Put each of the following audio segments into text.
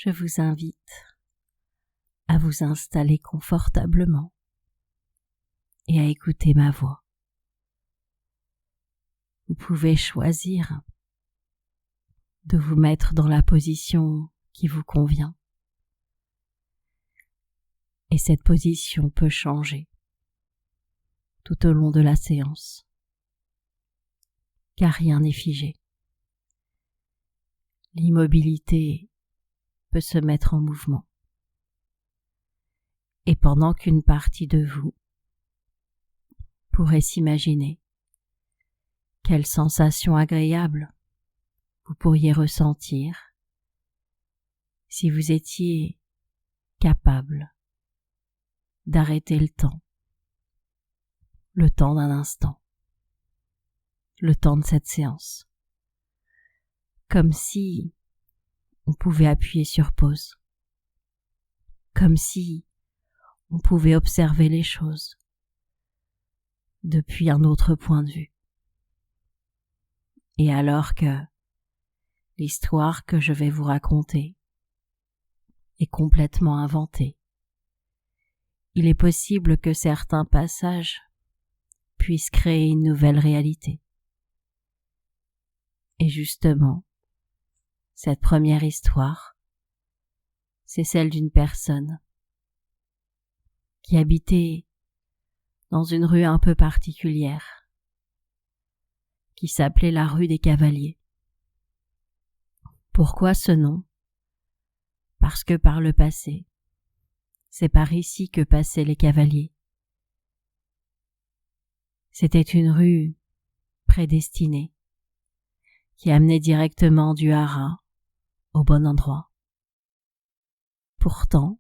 je vous invite à vous installer confortablement et à écouter ma voix. Vous pouvez choisir de vous mettre dans la position qui vous convient. Et cette position peut changer tout au long de la séance, car rien n'est figé. L'immobilité peut se mettre en mouvement. Et pendant qu'une partie de vous pourrait s'imaginer quelle sensation agréable vous pourriez ressentir si vous étiez capable d'arrêter le temps d'un instant, le temps de cette séance, comme si on pouvait appuyer sur pause, comme si on pouvait observer les choses depuis un autre point de vue. Et alors que l'histoire que je vais vous raconter est complètement inventée, il est possible que certains passages puissent créer une nouvelle réalité. Et justement, cette première histoire, c'est celle d'une personne qui habitait dans une rue un peu particulière, qui s'appelait la rue des Cavaliers. Pourquoi ce nom ? Parce que par le passé, c'est par ici que passaient les cavaliers. C'était une rue prédestinée qui amenait directement du haras au bon endroit. Pourtant,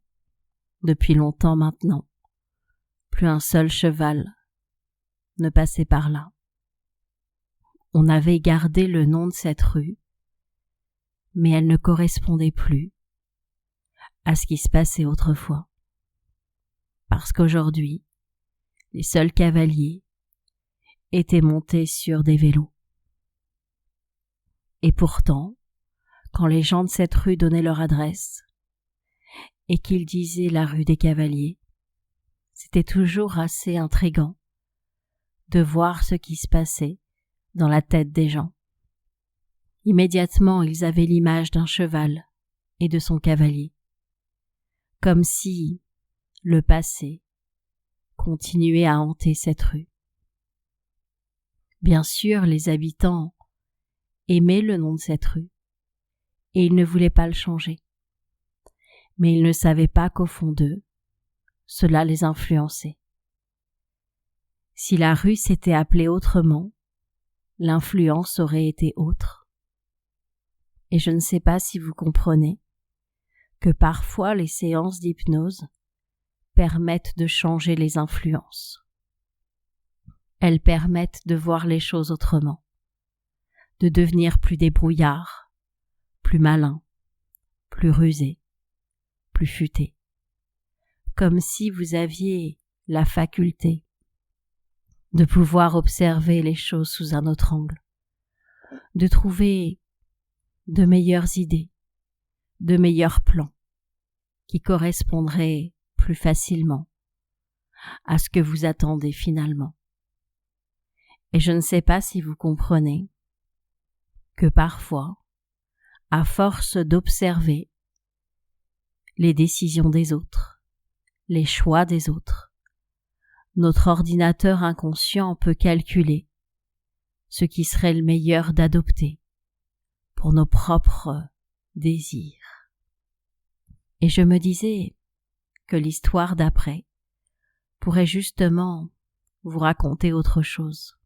depuis longtemps maintenant, plus un seul cheval ne passait par là. On avait gardé le nom de cette rue, mais elle ne correspondait plus à ce qui se passait autrefois. Parce qu'aujourd'hui, les seuls cavaliers étaient montés sur des vélos. Et pourtant, quand les gens de cette rue donnaient leur adresse et qu'ils disaient la rue des Cavaliers, c'était toujours assez intriguant de voir ce qui se passait dans la tête des gens. Immédiatement, ils avaient l'image d'un cheval et de son cavalier, comme si le passé continuait à hanter cette rue. Bien sûr, les habitants aimaient le nom de cette rue et ils ne voulaient pas le changer. Mais ils ne savaient pas qu'au fond d'eux, cela les influençait. Si la rue s'était appelée autrement, l'influence aurait été autre. Et je ne sais pas si vous comprenez que parfois les séances d'hypnose permettent de changer les influences. Elles permettent de voir les choses autrement, de devenir plus débrouillard, plus malin, plus rusé, plus futé. Comme si vous aviez la faculté de pouvoir observer les choses sous un autre angle, de trouver de meilleures idées, de meilleurs plans qui correspondraient plus facilement à ce que vous attendez finalement. Et je ne sais pas si vous comprenez que parfois, à force d'observer les décisions des autres, les choix des autres, notre ordinateur inconscient peut calculer ce qui serait le meilleur d'adopter pour nos propres désirs. Et je me disais que l'histoire d'après pourrait justement vous raconter autre chose.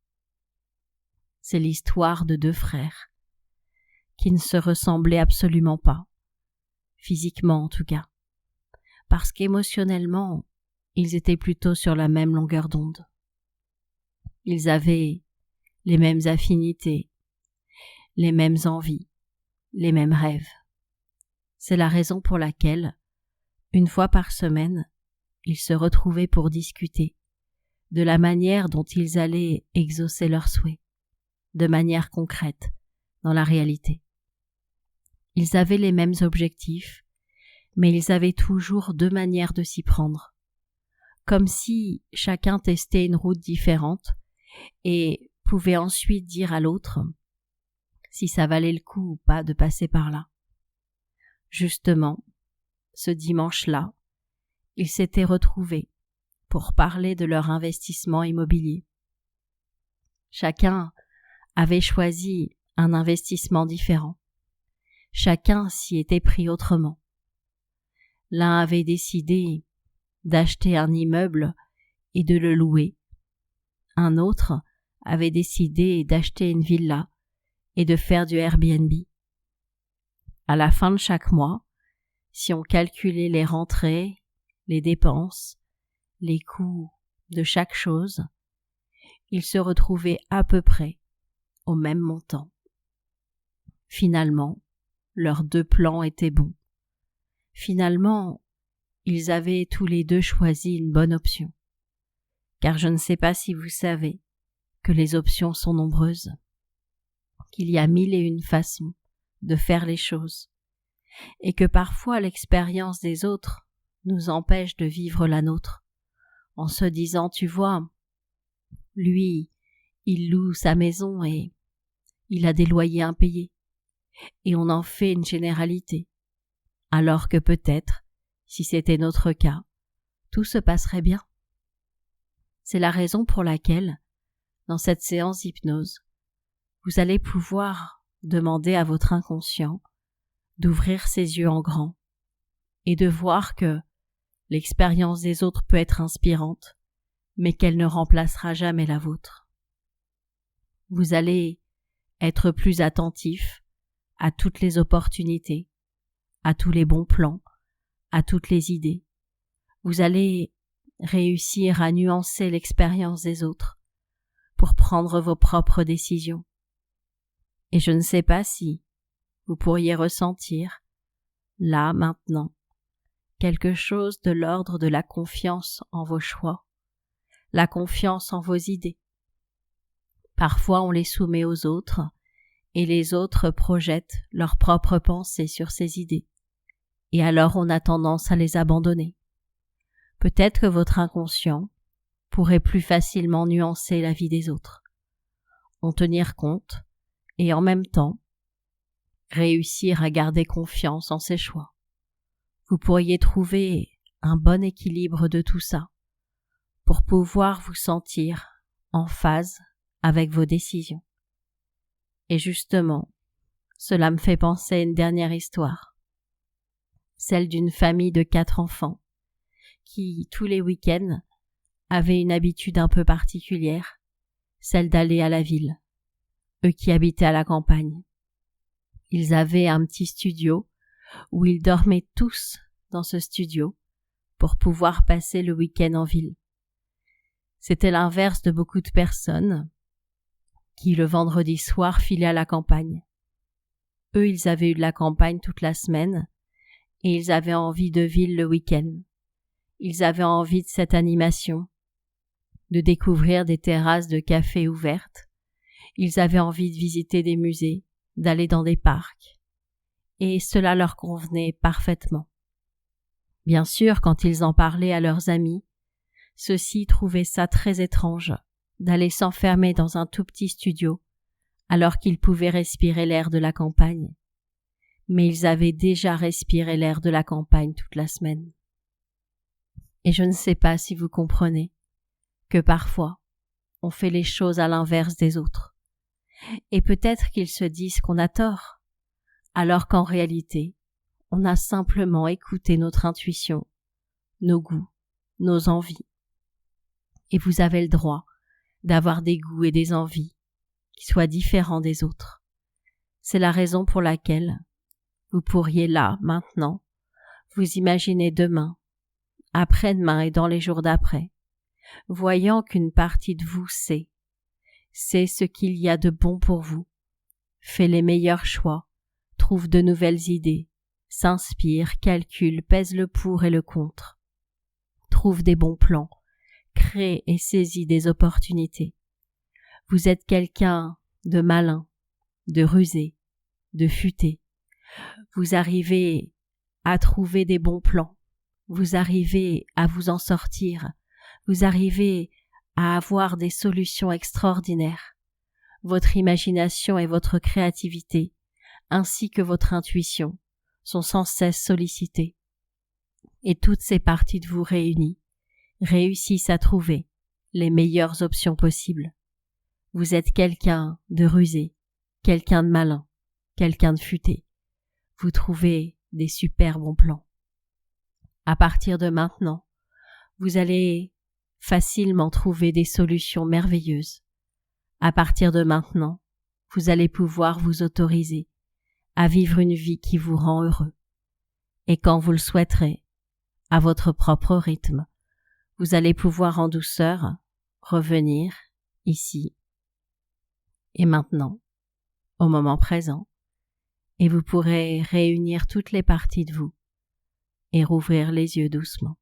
C'est l'histoire de deux frères qui ne se ressemblaient absolument pas, physiquement en tout cas, parce qu'émotionnellement, ils étaient plutôt sur la même longueur d'onde. Ils avaient les mêmes affinités, les mêmes envies, les mêmes rêves. C'est la raison pour laquelle, une fois par semaine, ils se retrouvaient pour discuter de la manière dont ils allaient exaucer leurs souhaits, de manière concrète, dans la réalité. Ils avaient les mêmes objectifs mais ils avaient toujours deux manières de s'y prendre, comme si chacun testait une route différente et pouvait ensuite dire à l'autre si ça valait le coup ou pas de passer par là. Justement, ce dimanche-là, ils s'étaient retrouvés pour parler de leur investissement immobilier. Chacun avait choisi un investissement différent. Chacun s'y était pris autrement. L'un avait décidé d'acheter un immeuble et de le louer. Un autre avait décidé d'acheter une villa et de faire du Airbnb. À la fin de chaque mois, si on calculait les rentrées, les dépenses, les coûts de chaque chose, ils se retrouvaient à peu près au même montant. Finalement, leurs deux plans étaient bons. Finalement, ils avaient tous les deux choisi une bonne option. Car je ne sais pas si vous savez que les options sont nombreuses, qu'il y a 1001 façons de faire les choses, et que parfois l'expérience des autres nous empêche de vivre la nôtre, en se disant, tu vois, lui, il loue sa maison et il a des loyers impayés, et on en fait une généralité, alors que peut-être, si c'était notre cas, tout se passerait bien. C'est la raison pour laquelle, dans cette séance d'hypnose, vous allez pouvoir demander à votre inconscient d'ouvrir ses yeux en grand et de voir que l'expérience des autres peut être inspirante, mais qu'elle ne remplacera jamais la vôtre. Vous allez être plus attentif à toutes les opportunités, à tous les bons plans, à toutes les idées. Vous allez réussir à nuancer l'expérience des autres pour prendre vos propres décisions. Et je ne sais pas si vous pourriez ressentir, là, maintenant, quelque chose de l'ordre de la confiance en vos choix, la confiance en vos idées. Parfois on les soumet aux autres, et les autres projettent leurs propres pensées sur ces idées, et alors on a tendance à les abandonner. Peut-être que votre inconscient pourrait plus facilement nuancer la vie des autres, en tenir compte, et en même temps, réussir à garder confiance en ses choix. Vous pourriez trouver un bon équilibre de tout ça, pour pouvoir vous sentir en phase avec vos décisions. Et justement, cela me fait penser à une dernière histoire, celle d'une famille de 4 enfants, qui, tous les week-ends, avaient une habitude un peu particulière, celle d'aller à la ville, eux qui habitaient à la campagne. Ils avaient un petit studio où ils dormaient tous dans ce studio pour pouvoir passer le week-end en ville. C'était l'inverse de beaucoup de personnes qui, le vendredi soir, filaient à la campagne. Eux, ils avaient eu de la campagne toute la semaine et ils avaient envie de ville le week-end. Ils avaient envie de cette animation, de découvrir des terrasses de café ouvertes. Ils avaient envie de visiter des musées, d'aller dans des parcs. Et cela leur convenait parfaitement. Bien sûr, quand ils en parlaient à leurs amis, ceux-ci trouvaient ça très étrange d'aller s'enfermer dans un tout petit studio alors qu'ils pouvaient respirer l'air de la campagne. Mais ils avaient déjà respiré l'air de la campagne toute la semaine. Et je ne sais pas si vous comprenez que parfois, on fait les choses à l'inverse des autres. Et peut-être qu'ils se disent qu'on a tort, alors qu'en réalité, on a simplement écouté notre intuition, nos goûts, nos envies. Et vous avez le droit d'avoir des goûts et des envies qui soient différents des autres. C'est la raison pour laquelle vous pourriez là, maintenant, vous imaginer demain, après-demain et dans les jours d'après, voyant qu'une partie de vous sait ce qu'il y a de bon pour vous, fait les meilleurs choix, trouve de nouvelles idées, s'inspire, calcule, pèse le pour et le contre, trouve des bons plans, crée et saisit des opportunités. Vous êtes quelqu'un de malin, de rusé, de futé. Vous arrivez à trouver des bons plans, vous arrivez à vous en sortir, vous arrivez à avoir des solutions extraordinaires. Votre imagination et votre créativité, ainsi que votre intuition, sont sans cesse sollicitées. Et toutes ces parties de vous réunies réussissent à trouver les meilleures options possibles. Vous êtes quelqu'un de rusé, quelqu'un de malin, quelqu'un de futé. Vous trouvez des super bons plans. À partir de maintenant, vous allez facilement trouver des solutions merveilleuses. À partir de maintenant, vous allez pouvoir vous autoriser à vivre une vie qui vous rend heureux. Et quand vous le souhaiterez, à votre propre rythme, vous allez pouvoir en douceur revenir ici et maintenant, au moment présent, et vous pourrez réunir toutes les parties de vous et rouvrir les yeux doucement.